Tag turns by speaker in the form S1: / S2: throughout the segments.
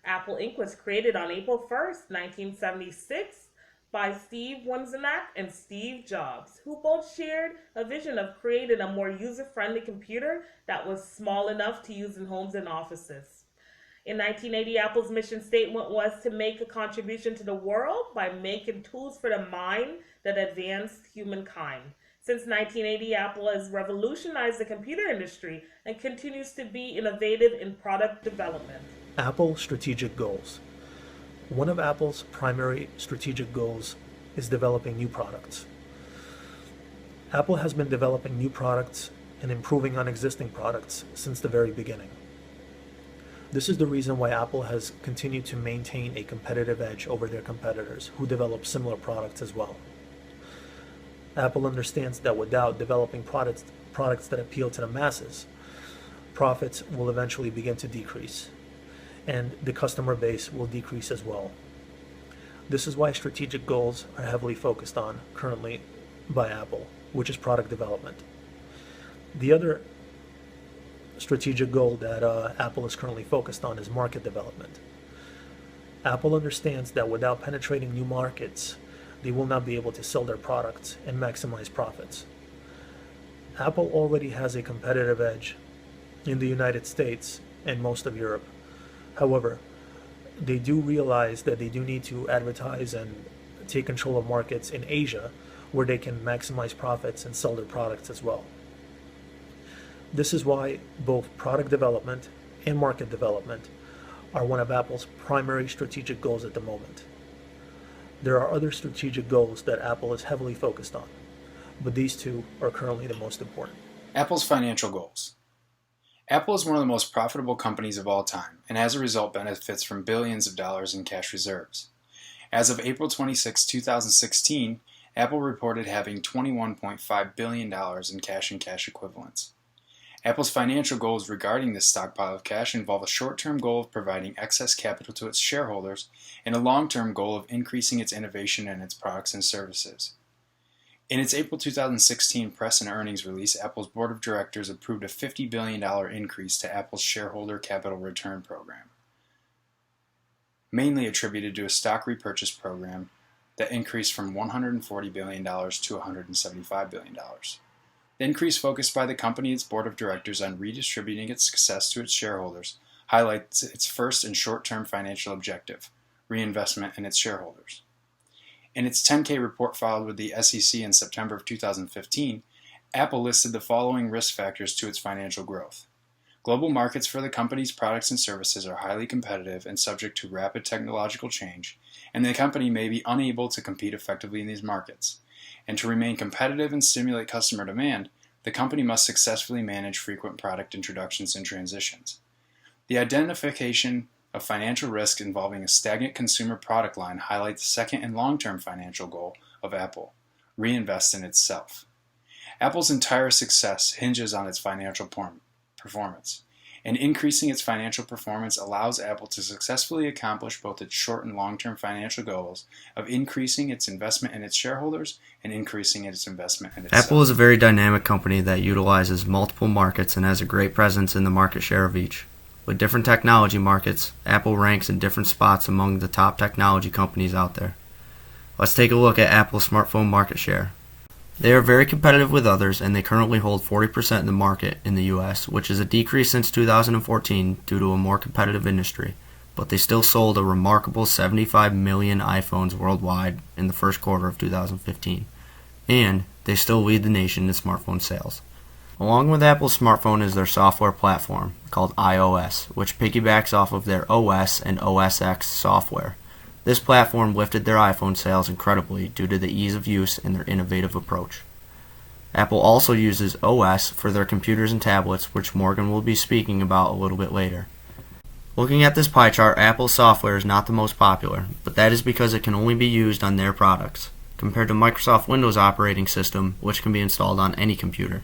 S1: Apple Inc. was created on April 1st, 1976 by Steve Wozniak and Steve Jobs, who both shared a vision of creating a more user-friendly computer that was small enough to use in homes and offices. In 1980, Apple's mission statement was to make a contribution to the world by making tools for the mind that advanced humankind. Since 1980, Apple has revolutionized the computer industry and continues to be innovative in product development.
S2: Apple strategic goals. One of Apple's primary strategic goals is developing new products. Apple has been developing new products and improving on existing products since the very beginning. This is the reason why Apple has continued to maintain a competitive edge over their competitors who develop similar products as well. Apple understands that without developing products that appeal to the masses, profits will eventually begin to decrease, and the customer base will decrease as well. This is why strategic goals are heavily focused on currently by Apple, which is product development. The other strategic goal that Apple is currently focused on is market development. Apple understands that without penetrating new markets, they will not be able to sell their products and maximize profits. Apple already has a competitive edge in the United States and most of Europe. However, they do realize that they do need to advertise and take control of markets in Asia where they can maximize profits and sell their products as well. This is why both product development and market development are one of Apple's primary strategic goals at the moment. There are other strategic goals that Apple is heavily focused on, but these two are currently the most important.
S3: Apple's financial goals. Apple is one of the most profitable companies of all time, and as a result benefits from billions of dollars in cash reserves. As of April 26, 2016, Apple reported having $21.5 billion in cash and cash equivalents. Apple's financial goals regarding this stockpile of cash involve a short-term goal of providing excess capital to its shareholders and a long-term goal of increasing its innovation in its products and services. In its April 2016 press and earnings release, Apple's board of directors approved a $50 billion increase to Apple's shareholder capital return program, mainly attributed to a stock repurchase program that increased from $140 billion to $175 billion. The increase focused by the company and its board of directors on redistributing its success to its shareholders highlights its first and short-term financial objective, reinvestment in its shareholders. In its 10-K report filed with the SEC in September of 2015, Apple listed the following risk factors to its financial growth. Global markets for the company's products and services are highly competitive and subject to rapid technological change, and the company may be unable to compete effectively in these markets. And to remain competitive and stimulate customer demand, the company must successfully manage frequent product introductions and transitions. The identification of financial risk involving a stagnant consumer product line highlights the second and long-term financial goal of Apple: reinvest in itself. Apple's entire success hinges on its financial performance, and increasing its financial performance allows Apple to successfully accomplish both its short and long-term financial goals of increasing its investment in its shareholders and increasing its investment in itself.
S4: Apple is a very dynamic company that utilizes multiple markets and has a great presence in the market share of each. With different technology markets, Apple ranks in different spots among the top technology companies out there. Let's take a look at Apple's smartphone market share. They are very competitive with others, and they currently hold 40% of the market in the US, which is a decrease since 2014 due to a more competitive industry, but they still sold a remarkable 75 million iPhones worldwide in the first quarter of 2015, and they still lead the nation in smartphone sales. Along with Apple's smartphone is their software platform, called iOS, which piggybacks off of their OS and OS X software. This platform lifted their iPhone sales incredibly due to the ease of use and their innovative approach. Apple also uses OS for their computers and tablets, which Morgan will be speaking about a little bit later. Looking at this pie chart, Apple's software is not the most popular, but that is because it can only be used on their products, compared to Microsoft Windows operating system, which can be installed on any computer.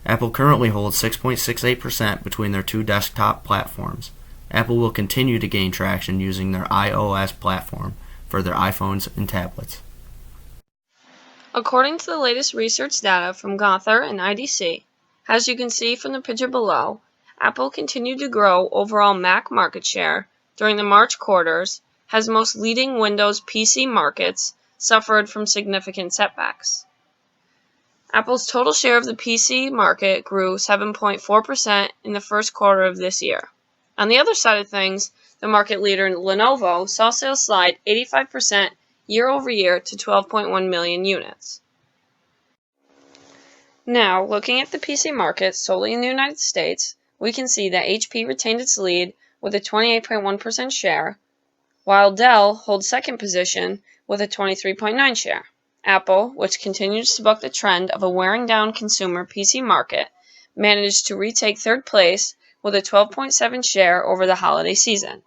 S4: Apple currently holds 6.68% between their two desktop platforms. Apple will continue to gain traction using their iOS platform for their iPhones and tablets.
S5: According to the latest research data from Gother and IDC, as you can see from the picture below, Apple continued to grow overall Mac market share during the March quarters, has most leading Windows PC markets suffered from significant setbacks. Apple's total share of the PC market grew 7.4% in the first quarter of this year. On the other side of things, the market leader Lenovo saw sales slide 85% year over year to 12.1 million units. Now, looking at the PC market solely in the United States, we can see that HP retained its lead with a 28.1% share, while Dell holds second position with a 23.9% share. Apple, which continues to buck the trend of a wearing-down consumer PC market, managed to retake third place with a 12.7% share over the holiday season.